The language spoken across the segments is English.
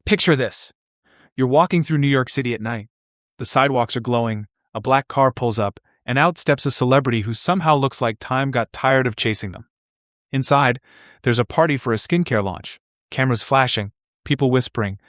Picture this. You're walking through New York City at night. The sidewalks are glowing, a black car pulls up, and out steps a celebrity who somehow looks like time got tired of chasing them. Inside, there's a party for a skincare launch. Cameras flashing, people whispering,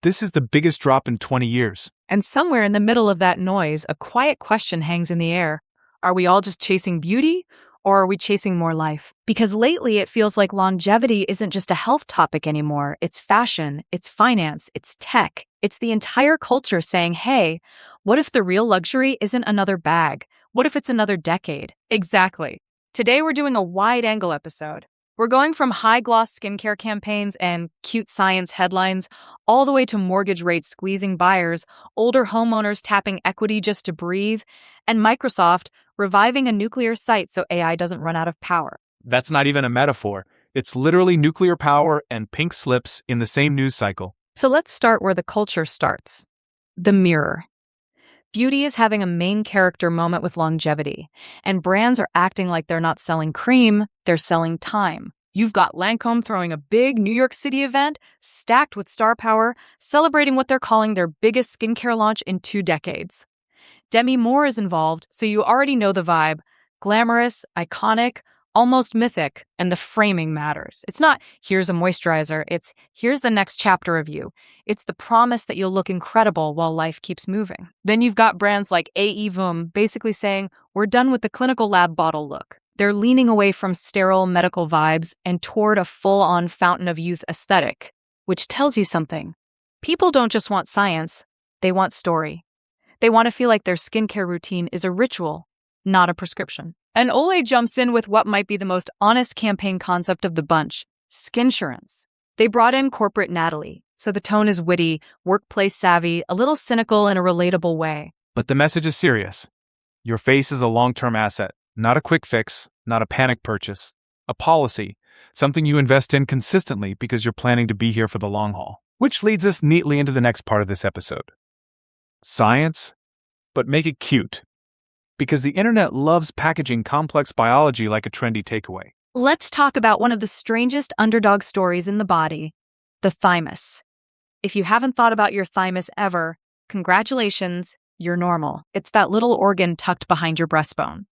"This is the biggest drop in 20 years." And somewhere in the middle of that noise, a quiet question hangs in the air. Are we all just chasing beauty, or are we chasing more life? Because lately it feels like longevity isn't just a health topic anymore. It's fashion, it's finance, it's tech. It's the entire culture saying, hey, what if the real luxury isn't another bag? What if it's another decade? Exactly. Today we're doing a wide-angle episode. We're going from high-gloss skincare campaigns and cute science headlines all the way to mortgage rates squeezing buyers, older homeowners tapping equity just to breathe, and Microsoft reviving a nuclear site so AI doesn't run out of power. That's not even a metaphor. It's literally nuclear power and pink slips in the same news cycle. So let's start where the culture starts. The mirror. Beauty is having a main character moment with longevity, and brands are acting like they're not selling cream, they're selling time. You've got Lancome throwing a big New York City event, stacked with star power, celebrating what they're calling their biggest skincare launch in 2 decades. Demi Moore is involved, so you already know the vibe. Glamorous, iconic, almost mythic, and the framing matters. It's not, here's a moisturizer, it's, here's the next chapter of you. It's the promise that you'll look incredible while life keeps moving. Then you've got brands like AE Voom basically saying, we're done with the clinical lab bottle look. They're leaning away from sterile medical vibes and toward a full-on fountain of youth aesthetic, which tells you something. People don't just want science, they want story. They want to feel like their skincare routine is a ritual, not a prescription. And Olay jumps in with what might be the most honest campaign concept of the bunch, skinsurance. They brought in corporate Natalie, so the tone is witty, workplace savvy, a little cynical in a relatable way. But the message is serious. Your face is a long-term asset, not a quick fix, not a panic purchase. A policy, something you invest in consistently because you're planning to be here for the long haul. Which leads us neatly into the next part of this episode. Science, but make it cute. Because the internet loves packaging complex biology like a trendy takeaway. Let's talk about one of the strangest underdog stories in the body, the thymus. If you haven't thought about your thymus ever, congratulations, you're normal. It's that little organ tucked behind your breastbone.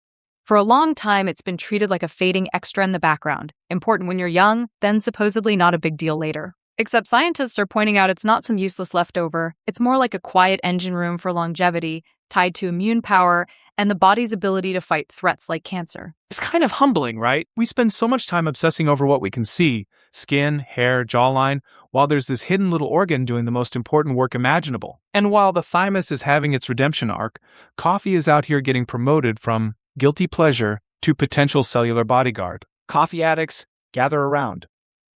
For a long time, it's been treated like a fading extra in the background, important when you're young, then supposedly not a big deal later. Except scientists are pointing out it's not some useless leftover. It's more like a quiet engine room for longevity, tied to immune power and the body's ability to fight threats like cancer. It's kind of humbling, right? We spend so much time obsessing over what we can see, skin, hair, jawline, while there's this hidden little organ doing the most important work imaginable. And while the thymus is having its redemption arc, coffee is out here getting promoted from guilty pleasure to potential cellular bodyguard. Coffee addicts, gather around.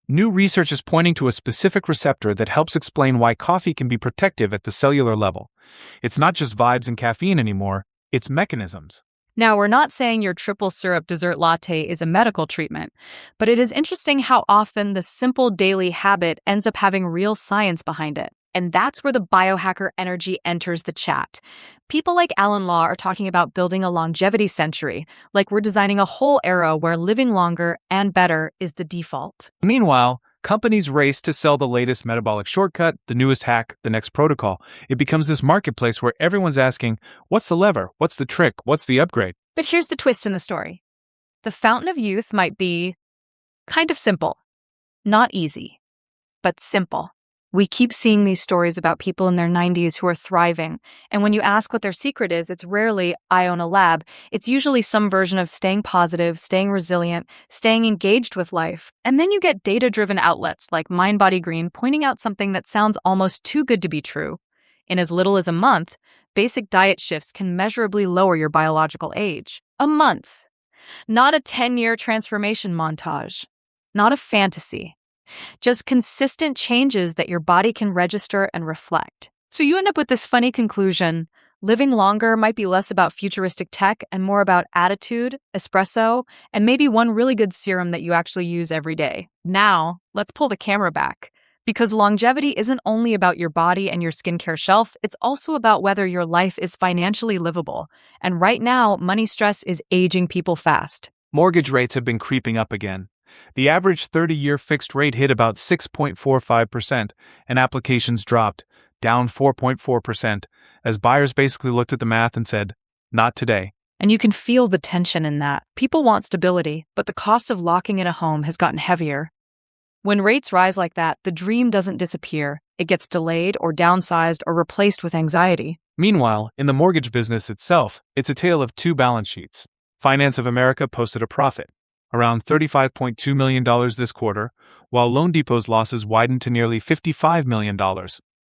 New research is pointing to a specific receptor that helps explain why coffee can be protective at the cellular level. It's not just vibes and caffeine anymore, it's mechanisms. Now, we're not saying your triple syrup dessert latte is a medical treatment, but it is interesting how often the simple daily habit ends up having real science behind it. And that's where the biohacker energy enters the chat. People like Alan Law are talking about building a longevity century, like we're designing a whole era where living longer and better is the default. Meanwhile, companies race to sell the latest metabolic shortcut, the newest hack, the next protocol. It becomes this marketplace where everyone's asking, what's the lever? What's the trick? What's the upgrade? But here's the twist in the story. The fountain of youth might be kind of simple. Not easy, but simple. We keep seeing these stories about people in their 90s who are thriving, and when you ask what their secret is, it's rarely, I own a lab. It's usually some version of staying positive, staying resilient, staying engaged with life. And then you get data-driven outlets like Mind Body Green pointing out something that sounds almost too good to be true. In as little as a month, basic diet shifts can measurably lower your biological age. A month. Not a 10-year transformation montage. Not a fantasy. Just consistent changes that your body can register and reflect. So you end up with this funny conclusion. Living longer might be less about futuristic tech and more about attitude, espresso, and maybe one really good serum that you actually use every day. Now, let's pull the camera back. Because longevity isn't only about your body and your skincare shelf, it's also about whether your life is financially livable. And right now, money stress is aging people fast. Mortgage rates have been creeping up again. The average 30-year fixed rate hit about 6.45%, and applications dropped, down 4.4%, as buyers basically looked at the math and said, not today. And you can feel the tension in that. People want stability, but the cost of locking in a home has gotten heavier. When rates rise like that, the dream doesn't disappear. It gets delayed or downsized or replaced with anxiety. Meanwhile, in the mortgage business itself, it's a tale of two balance sheets. Finance of America posted a profit, around $35.2 million this quarter, while Loan Depot's losses widened to nearly $55 million,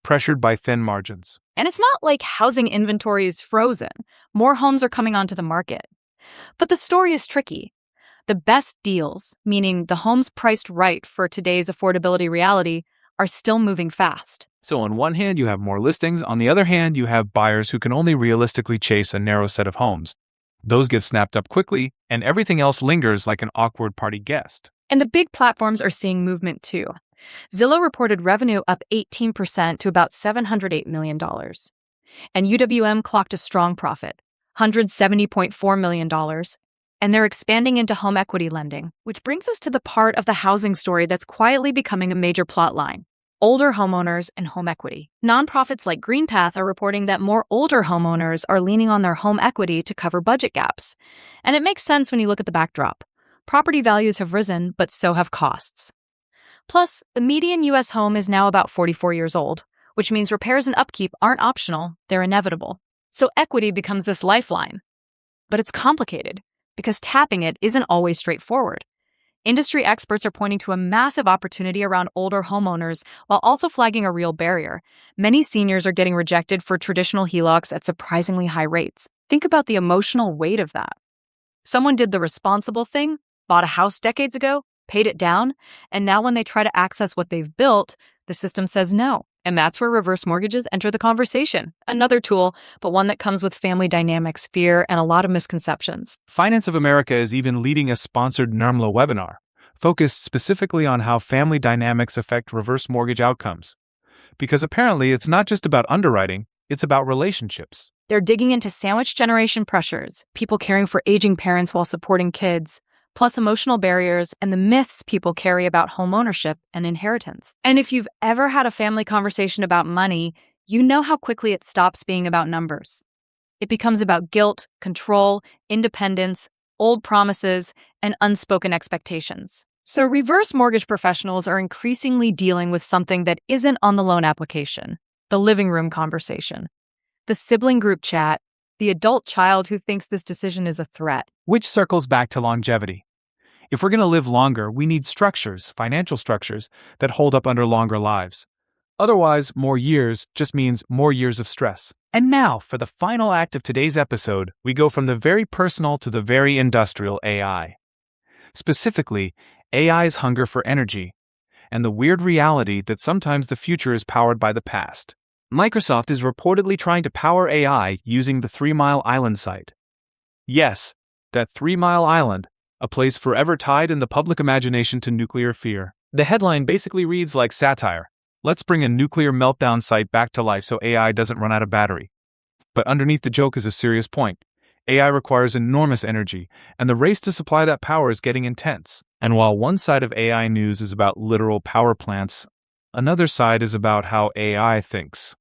pressured by thin margins. And it's not like housing inventory is frozen. More homes are coming onto the market. But the story is tricky. The best deals, meaning the homes priced right for today's affordability reality, are still moving fast. So on one hand, you have more listings. On the other hand, you have buyers who can only realistically chase a narrow set of homes. Those get snapped up quickly, and everything else lingers like an awkward party guest. And the big platforms are seeing movement too. Zillow reported revenue up 18% to about $708 million. And UWM clocked a strong profit, $170.4 million. And they're expanding into home equity lending, which brings us to the part of the housing story that's quietly becoming a major plot line: older homeowners and home equity. Nonprofits like GreenPath are reporting that more older homeowners are leaning on their home equity to cover budget gaps. And it makes sense when you look at the backdrop. Property values have risen, but so have costs. Plus, the median U.S. home is now about 44 years old, which means repairs and upkeep aren't optional, they're inevitable. So equity becomes this lifeline. But it's complicated, because tapping it isn't always straightforward. Industry experts are pointing to a massive opportunity around older homeowners while also flagging a real barrier. Many seniors are getting rejected for traditional HELOCs at surprisingly high rates. Think about the emotional weight of that. Someone did the responsible thing, bought a house decades ago, paid it down, and now when they try to access what they've built, the system says no. And that's where reverse mortgages enter the conversation. Another tool, but one that comes with family dynamics, fear, and a lot of misconceptions. Finance of America is even leading a sponsored NRMLA webinar, focused specifically on how family dynamics affect reverse mortgage outcomes. Because apparently it's not just about underwriting, it's about relationships. They're digging into sandwich generation pressures, people caring for aging parents while supporting kids, plus emotional barriers and the myths people carry about home ownership and inheritance. And if you've ever had a family conversation about money, you know how quickly it stops being about numbers. It becomes about guilt, control, independence, old promises, and unspoken expectations. So reverse mortgage professionals are increasingly dealing with something that isn't on the loan application: the living room conversation, the sibling group chat, the adult child who thinks this decision is a threat. Which circles back to longevity. If we're going to live longer, we need structures, financial structures, that hold up under longer lives. Otherwise, more years just means more years of stress. And now, for the final act of today's episode, we go from the very personal to the very industrial AI. Specifically, AI's hunger for energy, and the weird reality that sometimes the future is powered by the past. Microsoft is reportedly trying to power AI using the 3 Mile Island site. Yes, that 3 Mile Island, a place forever tied in the public imagination to nuclear fear. The headline basically reads like satire: let's bring a nuclear meltdown site back to life so AI doesn't run out of battery. But underneath the joke is a serious point. AI requires enormous energy, and the race to supply that power is getting intense. And while one side of AI news is about literal power plants, another side is about how AI thinks.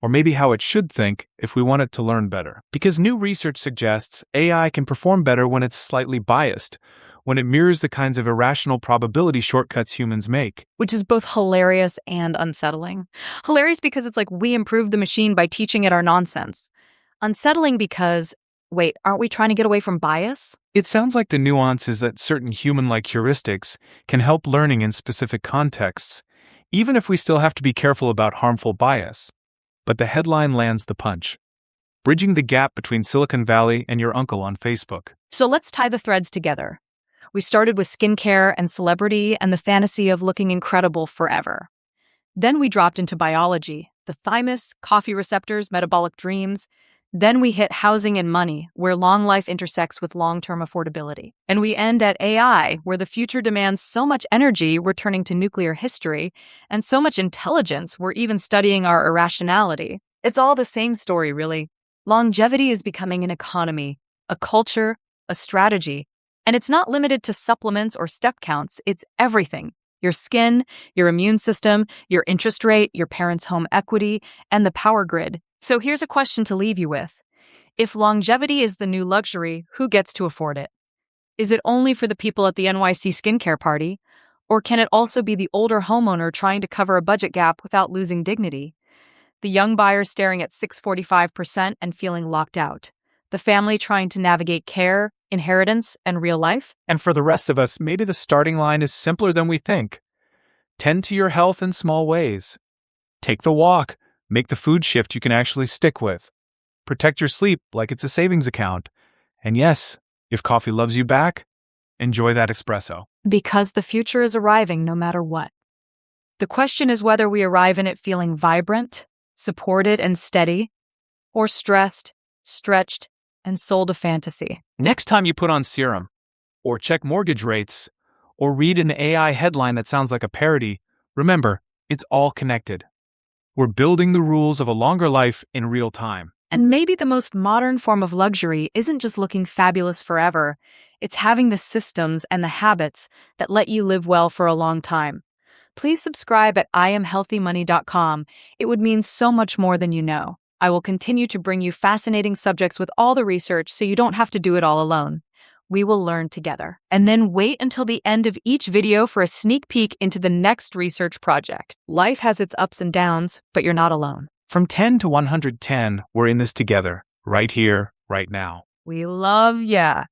Or maybe how it should think if we want it to learn better. Because new research suggests AI can perform better when it's slightly biased, when it mirrors the kinds of irrational probability shortcuts humans make. Which is both hilarious and unsettling. Hilarious because it's like we improved the machine by teaching it our nonsense. Unsettling because, wait, aren't we trying to get away from bias? It sounds like the nuance is that certain human-like heuristics can help learning in specific contexts, even if we still have to be careful about harmful bias. But the headline lands the punch: bridging the gap between Silicon Valley and your uncle on Facebook. So let's tie the threads together. We started with skincare and celebrity and the fantasy of looking incredible forever. Then we dropped into biology, the thymus, coffee receptors, metabolic dreams. Then we hit housing and money, where long life intersects with long-term affordability. And we end at AI, where the future demands so much energy we're turning to nuclear history, and so much intelligence we're even studying our irrationality. It's all the same story, really. Longevity is becoming an economy, a culture, a strategy, And it's not limited to supplements or step counts, it's everything. Your skin, your immune system, your interest rate, your parents' home equity, and the power grid. So here's a question to leave you with. If longevity is the new luxury, who gets to afford it? Is it only for the people at the NYC skincare party? Or can it also be the older homeowner trying to cover a budget gap without losing dignity? The young buyer staring at 645% and feeling locked out. The family trying to navigate care, inheritance, and real life? And for the rest of us, maybe the starting line is simpler than we think. Tend to your health in small ways. Take the walk. Make the food shift you can actually stick with. Protect your sleep like it's a savings account. And yes, if coffee loves you back, enjoy that espresso. Because the future is arriving no matter what. The question is whether we arrive in it feeling vibrant, supported and steady, or stressed, stretched, and sold a fantasy. Next time you put on serum, or check mortgage rates, or read an AI headline that sounds like a parody, remember, it's all connected. We're building the rules of a longer life in real time. And maybe the most modern form of luxury isn't just looking fabulous forever, it's having the systems and the habits that let you live well for a long time. Please subscribe at IamHealthyMoney.com. It would mean so much more than you know. I will continue to bring you fascinating subjects with all the research so you don't have to do it all alone. We will learn together. And then wait until the end of each video for a sneak peek into the next research project. Life has its ups and downs, but you're not alone. From 10 to 110, we're in this together, right here, right now. We love ya.